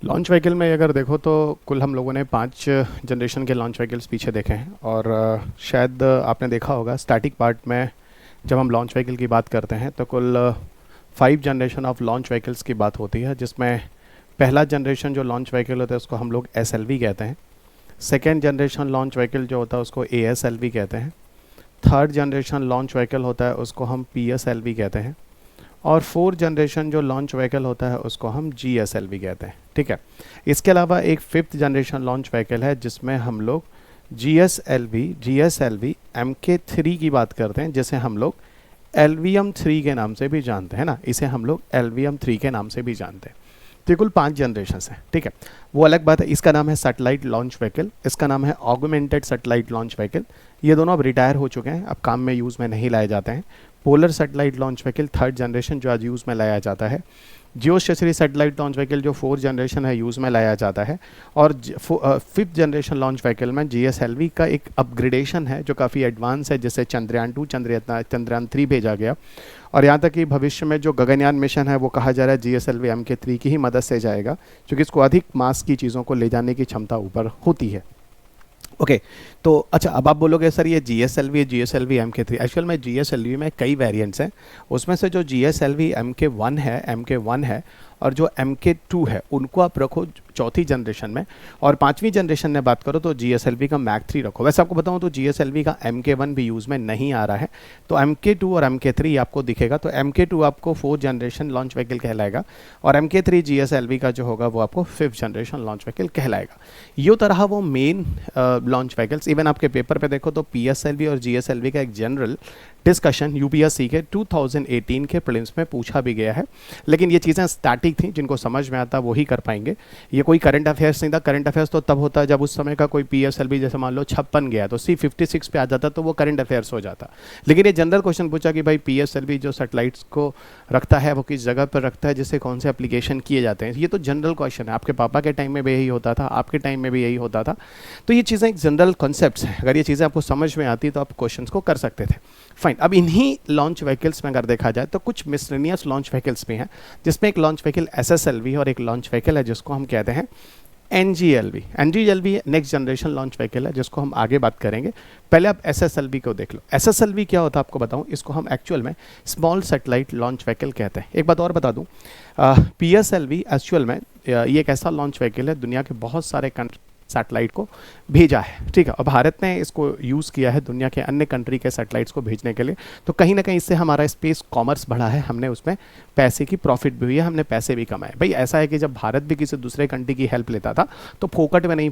Launch vehicle में अगर देखो तो कुल हम लोगों ने 5 जनरेशन के लॉन्च व्हीकल्स पीछे देखे हैं और शायद आपने देखा होगा स्टैटिक पार्ट में जब हम लॉन्च व्हीकल की बात करते हैं तो कुल 5 जनरेशन ऑफ लॉन्च व्हीकल्स की बात होती है, जिसमें पहला जनरेशन जो लॉन्च व्हीकल होता है उसको हम लोग SLV कहते हैं। सेकेंड जनरेशन लॉन्च व्हीकल जो होता है उसको ASLV कहते हैं। थर्ड जनरेशन लॉन्च व्हीकल होता है उसको हम PSLV कहते हैं। और फोर्थ जनरेशन जो लॉन्च व्हीकल होता है उसको हम GSLV कहते हैं। ठीक है, इसके अलावा एक फिफ्थ जनरेशन लॉन्च व्हीकल है जिसमें हम लोग GSLV MK3 की बात करते हैं, जिसे हम लोग LVM3 के नाम से भी जानते हैं ना, इसे हम लोग LVM3 के नाम से भी जानते हैं। तो कुल 5 जनरेशन हैं। ठीक है, वो अलग बात है। इसका नाम है सैटेलाइट लॉन्च व्हीकल, इसका नाम है ऑगमेंटेड सैटेलाइट लॉन्च व्हीकल। ये दोनों अब रिटायर हो चुके हैं, अब काम में यूज़ में नहीं लाए जाते हैं। Polar satellite launch vehicle third generation जो आज यूज़ में लाया जाता है। जियो स्टेशनरी सैटेलाइट लॉन्च व्हीकल जो फोर्थ जनरेशन है यूज़ में लाया जाता है। और फिफ्थ जनरेशन लॉन्च व्हीकल में GSLV का एक अपग्रेडेशन है जो काफ़ी एडवांस है, जिससे चंद्रयान 2 चंद्रयान 3 भेजा गया। और यहाँ तक कि भविष्य में जो गगनयान मिशन है वो कहा जा रहा है GSLV MK3 की ही मदद से जाएगा, क्योंकि इसको अधिक मास की चीज़ों को ले जाने की क्षमता ऊपर होती है। ओके तो अच्छा, अब आप बोलोगे सर ये GSLV MK3, एक्चुअल में GSLV में कई वेरिएंट्स हैं। उसमें से जो GSLV MK1 है और जो MK2 है उनको आप रखो चौथी जनरेशन में, और पांचवी जनरेशन में बात करो तो GSLV का MK3 रखो। वैसे आपको बताऊं तो GSLV का MK1 भी यूज़ में नहीं आ रहा है, तो MK2 और MK3 आपको दिखेगा। तो MK2 आपको फोर्थ जनरेशन लॉन्च व्हीकल कहलाएगा और MK3 GSLV का जो होगा वो आपको फिफ्थ जनरेशन लॉन्च व्हीकल कहलाएगा। ये तो रहा वो मेन लॉन्च व्हीकल्स। इवन आपके पेपर पे देखो तो PSLV और GSLV का एक जनरल डिस्कशन UPSC के 2018 के प्रीलिम्स में पूछा भी गया है, लेकिन ये चीज़ें स्टैटिक थी, जिनको समझ में आता वो ही कर पाएंगे। ये कोई करंट अफेयर्स नहीं था। करंट अफेयर्स तो तब होता है जब उस समय का कोई PSLV जैसे मान लो 56 गया तो C56 पे आ जाता तो वो करंट अफेयर्स हो जाता। लेकिन ये जनरल क्वेश्चन पूछा कि भाई PSLV जो सैटेलाइट्स को रखता है वो किस जगह पर रखता है, जिससे कौन से एप्लीकेशन किए जाते हैं। ये तो जनरल क्वेश्चन है, आपके पापा के टाइम में भी यही होता था, आपके टाइम में भी यही होता था। तो ये चीज़ें एक जनरल कॉन्सेप्ट्स हैं, अगर ये चीज़ें आपको समझ में आती तो आप क्वेश्चन को कर सकते थे। फाइन, अब इन्हीं लॉन्च व्हीकल्स में अगर देखा जाए तो कुछ मिसलेनियस लॉन्च व्हीकल्स भी हैं, जिसमें एक लॉन्च व्हीकल SSLV और एक लॉन्च व्हीकल है जिसको हम कहते हैं NGLV next generation launch vehicle है, जिसको हम आगे बात करेंगे। पहले आप SSLV को देख लो। SSLV क्या होता है आपको बताऊं, इसको हम एक्चुअल में स्मॉल सैटेलाइट लॉन्च व्हीकल कहते हैं। एक बात और बता दूं, PSLV एक्चुअल में ये एक ऐसा लॉन्च व्हीकल है दुनिया के बहुत सारे सैटेलाइट को भेजा है। ठीक है, और भारत ने इसको यूज़ किया है दुनिया के अन्य कंट्री के सैटेलाइट्स को भेजने के लिए। तो कहीं ना कहीं इससे हमारा स्पेस कॉमर्स बढ़ा है, हमने उसमें पैसे की प्रॉफिट भी हुई है, हमने पैसे भी कमाए। भाई ऐसा है कि जब भारत भी किसी दूसरे कंट्री की हेल्प लेता था तो फोकट में नहीं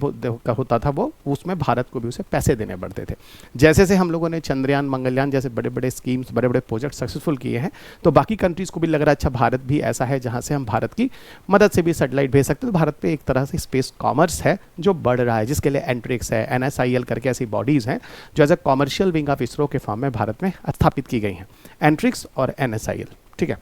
होता था वो, उसमें भारत को भी उसे पैसे देने पड़ते थे। जैसे से हम लोगों ने चंद्रयान मंगलयान जैसे बड़े बड़े स्कीम्स, बड़े बड़े प्रोजेक्ट सक्सेसफुल किए हैं, तो बाकी कंट्रीज़ को भी लग रहा है अच्छा भारत भी ऐसा है जहाँ से हम भारत की मदद से भी सैटेलाइट भेज सकते हैं। तो भारत पे एक तरह से स्पेस कॉमर्स है जो बढ़ रहा है, जिसके लिए एंट्रिक्स है, NSIL करके ऐसी बॉडीज़ हैं जो as a commercial wing of ISRO के फॉर्म में भारत में स्थापित की गई हैं, एंट्रिक्स और NSIL। ठीक है,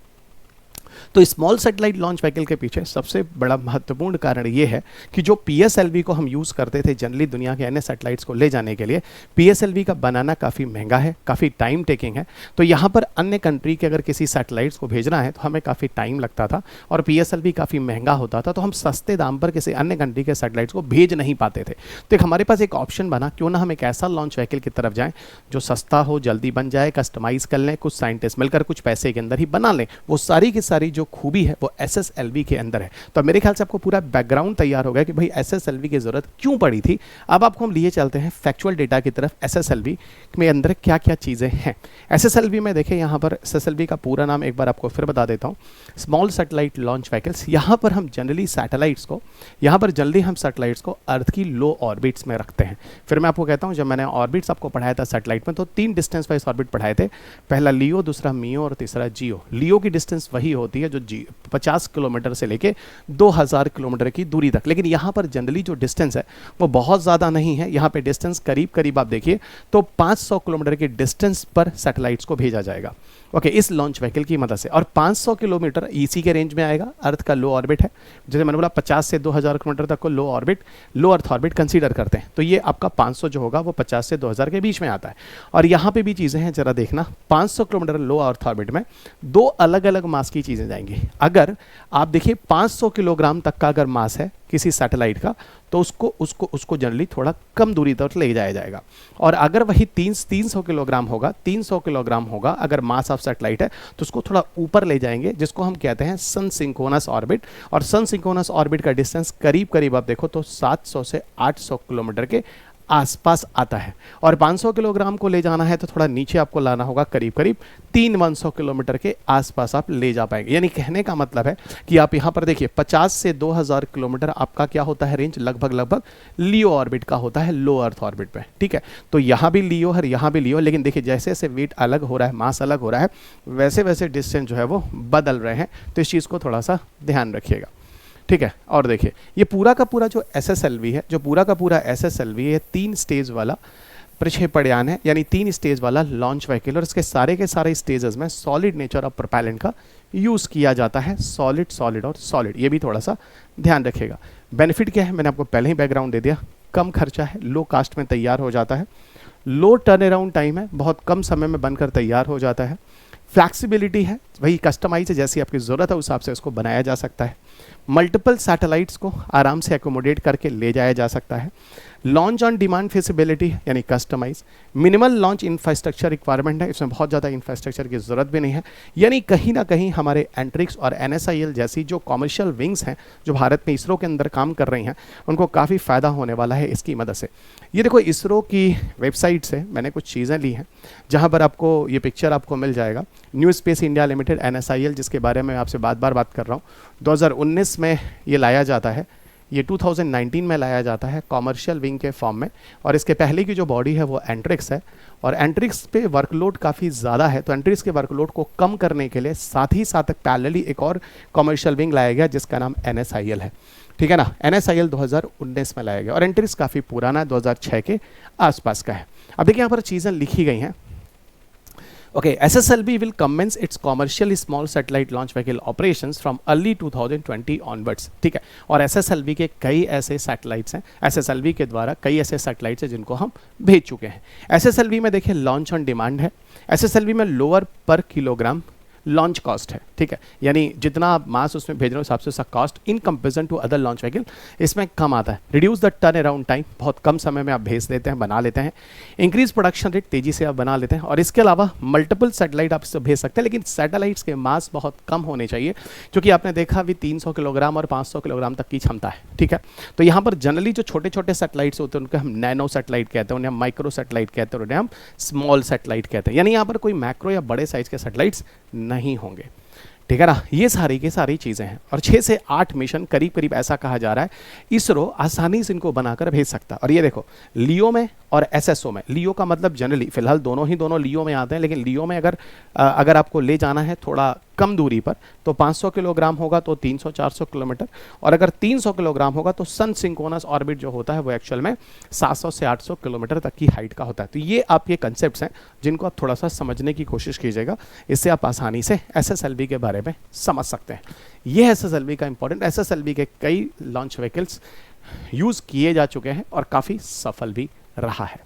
तो स्मॉल सैटेलाइट लॉन्च व्हीकल के पीछे सबसे बड़ा महत्वपूर्ण कारण ये है कि जो PSLV को हम यूज़ करते थे जनरली दुनिया के अन्य सैटेलाइट्स को ले जाने के लिए, PSLV का बनाना काफ़ी महंगा है, काफ़ी टाइम टेकिंग है। तो यहाँ पर अन्य कंट्री के अगर किसी सैटेलाइट्स को भेजना है तो हमें काफ़ी टाइम लगता था और PSLV काफ़ी महंगा होता था, तो हम सस्ते दाम पर किसी अन्य कंट्री के सैटेलाइट्स को भेज नहीं पाते थे। तो एक हमारे पास एक ऑप्शन बना, क्यों ना हम एक ऐसा लॉन्च व्हीकल की तरफ जाएँ जो सस्ता हो, जल्दी बन जाए, कस्टमाइज़ कर लें, कुछ साइंटिस्ट मिलकर कुछ पैसे के अंदर ही बना लें। वो सारी की सारी जो खूबी है वो SSLV के अंदर है। तो मेरे ख्याल से आपको पूरा बैकग्राउंड तैयार हो गया कि भाई SSLV की जरूरत क्यों पड़ी थी। अब आपको हम लिए चलते हैं फैक्चुअल डेटा की तरफ। SSLV में अंदर क्या क्या चीज़ें हैं। SSLV में देखिए, यहाँ पर SSLV का पूरा नाम एक बार आपको फिर बता देता हूँ, स्मॉल सैटेलाइट लॉन्च व्हीकल्स। यहाँ पर हम जनरली सैटेलाइट्स को अर्थ की लो ऑर्बिट्स में रखते हैं। फिर मैं आपको कहता हूँ, जब मैंने ऑर्बिट्स आपको पढ़ाया था सैटेलाइट में तो 3 डिस्टेंस वाइज ऑर्बिट पढ़ाए थे, पहला लियो, दूसरा मियो और तीसरा जियो। लियो की डिस्टेंस वही होती है जो 50 किलोमीटर से लेके 2000 किलोमीटर की दूरी तक, लेकिन यहाँ पर जनरली जो डिस्टेंस है वो बहुत ज़्यादा नहीं है। यहाँ पे डिस्टेंस करीब करीब आप देखिए तो 500 किलोमीटर के डिस्टेंस पर सैटेलाइट्स को भेजा जाएगा। ओके, इस लॉन्च व्हीकल की मदद से। और 500 किलोमीटर इसी के रेंज में आएगा, अर्थ का लो ऑर्बिट है। जैसे मैंने बोला 50 से 2000 किलोमीटर तक को लो अर्थ ऑर्बिट कंसीडर करते हैं, तो ये आपका 500 जो होगा वो 50 से 2000 के बीच में आता है। और यहाँ पे भी चीज़ें हैं, जरा देखना, 500 किलोमीटर लो अर्थ ऑर्बिट में 2 अलग अलग मास की चीज़ें, जाएंगी। अगर आप देखिए 500 किलोग्राम तक का अगर मास है किसी सैटेलाइट का, तो उसको जनरली थोड़ा कम दूरी तक ले जाया जाएगा। और अगर वही 300 किलोग्राम होगा, 300 किलोग्राम होगा अगर मास ऑफ सैटेलाइट है, तो उसको थोड़ा ऊपर ले जाएंगे, जिसको हम कहते हैं सन सिंक्रोनस ऑर्बिट। और सन सिंक्रोनस ऑर्बिट का डिस्टेंस करीब करीब आप देखो तो 700 से 800 किलोमीटर के आसपास आता है। और 500 किलोग्राम को ले जाना है तो थोड़ा नीचे आपको लाना होगा, करीब करीब 300 किलोमीटर के आसपास आप ले जा पाएंगे। यानी कहने का मतलब है कि आप यहाँ पर देखिए 50 से 2000 किलोमीटर आपका क्या होता है रेंज, लगभग लियो ऑर्बिट का होता है, लो अर्थ ऑर्बिट पे, ठीक है। तो यहाँ भी लियो है, यहाँ भी लियो, लेकिन देखिए जैसे जैसे वेट अलग हो रहा है, मास अलग हो रहा है, वैसे वैसे डिस्टेंस जो है वो बदल रहे हैं। तो इस चीज़ को थोड़ा सा ध्यान रखिएगा, ठीक है। और देखिए ये पूरा का पूरा जो SSLV है, जो पूरा का पूरा SSLV है, 3 स्टेज वाला प्रक्षेपण है, यानी 3 स्टेज वाला लॉन्च व्हीकल। और इसके के सारे स्टेजेस में सॉलिड नेचर ऑफ प्रोपेलेंट का यूज़ किया जाता है, सॉलिड सॉलिड और सॉलिड, ये भी थोड़ा सा ध्यान रखिएगा। बेनिफिट क्या है, मैंने आपको पहले ही बैकग्राउंड दे दिया। कम खर्चा है, लो कास्ट में तैयार हो जाता है, लो टर्न अराउंड टाइम है, बहुत कम समय में बनकर तैयार हो जाता है। फ्लैक्सिबिलिटी है, वही कस्टमाइज है, जैसी आपकी ज़रूरत है उस हिसाब से उसको बनाया जा सकता है। मल्टीपल सैटेलाइट्स को आराम से एकोमोडेट करके ले जाया जा सकता है। लॉन्च ऑन डिमांड फिजिबिलिटी यानी customise. Minimal launch infrastructure requirement है, इसमें बहुत ज़्यादा इंफ्रास्ट्रक्चर की ज़रूरत भी नहीं है। यानी कहीं ना कहीं हमारे एंट्रिक्स और NSIL जैसी जो कॉमर्शियल विंग्स हैं, जो भारत में इसरो के अंदर काम कर रही हैं, उनको काफ़ी फ़ायदा होने वाला है इसकी मदद से। ये देखो इसरो की वेबसाइट से मैंने कुछ चीज़ें ली हैं, जहाँ पर आपको ये पिक्चर आपको मिल जाएगा। New space India limited NSIL, जिसके बारे में आपसे बात कर रहा हूँ, 2019 में ये लाया जाता है, ये 2019 में लाया जाता है कॉमर्शियल विंग के फॉर्म में। और इसके पहले की जो बॉडी है वो एंट्रिक्स है, और एंट्रिक्स पे वर्कलोड काफ़ी ज़्यादा है, तो एंट्रिक्स के वर्कलोड को कम करने के लिए साथ ही साथ पैरेलली एक और कॉमर्शियल विंग लाया गया जिसका नाम NSIL है, ठीक है ना। NSIL 2019 में लाया गया और एंट्रिक्स काफ़ी पुराना है, 2006 के आसपास का है। अब देखिए यहाँ पर चीज़ें लिखी गई हैं। Okay, SSLV will commence its commercial small satellite launch vehicle operations from early 2020 onwards, ठीक है। और SSLV के कई ऐसे सैटेलाइट्स हैं, SSLV के द्वारा कई ऐसे सैटेलाइट्स हैं जिनको हम भेज चुके हैं। SSLV में देखिए लॉन्च ऑन डिमांड है। SSLV में लोअर पर किलोग्राम लॉन्च कॉस्ट है, ठीक है। यानी जितना आप मास उसमें भेज रहे हो हिसाब से उसका cost in comparison to other launch vehicle इसमें कम आता है। Reduce the turn around time, बहुत कम समय में आप भेज देते हैं, बना लेते हैं। इंक्रीज प्रोडक्शन रेट, तेजी से आप बना लेते हैं। और इसके अलावा मल्टीपल सैटेलाइट आप इससे भेज सकते हैं, लेकिन सैटेलाइट्स के मास बहुत कम होने चाहिए, क्योंकि आपने देखा अभी 300 किलोग्राम और 500 किलोग्राम तक की क्षमता है, ठीक है। तो यहाँ पर जनरली जो छोटे छोटे सैटेलाइट्स होते हैं उनको हम नैनो सैटेलाइट कहते हैं, उन्हें हम माइक्रो सैटेलाइट कहते हैं, उन्हें हम स्मॉल सैटेलाइट कहते हैं। यानी यहाँ पर कोई मैक्रो या बड़े साइज के सैटेलाइट्स नहीं होंगे, ठीक है ना। ये सारी की सारी चीज़ें हैं। और 6 से 8 मिशन करीब करीब ऐसा कहा जा रहा है इसरो आसानी से इनको बनाकर भेज सकता है। और ये देखो लियो में और SSO में, लियो का मतलब जनरली फिलहाल दोनों लियो में आते हैं, लेकिन लियो में अगर आपको ले जाना है थोड़ा कम दूरी पर तो 500 किलोग्राम होगा तो 300-400 किलोमीटर, और अगर 300 किलोग्राम होगा तो सन सिंक्रोनस ऑर्बिट जो होता है वो एक्चुअल में 700 से 800 किलोमीटर तक की हाइट का होता है। तो ये आपके कंसेप्ट्स हैं जिनको आप थोड़ा सा समझने की कोशिश कीजिएगा, इससे आप आसानी से SSLV के बारे में समझ सकते हैं। ये है SSLV का इंपॉर्टेंट। SSLV के कई लॉन्च व्हीकल्स यूज़ किए जा चुके हैं और काफ़ी सफल भी रहा है।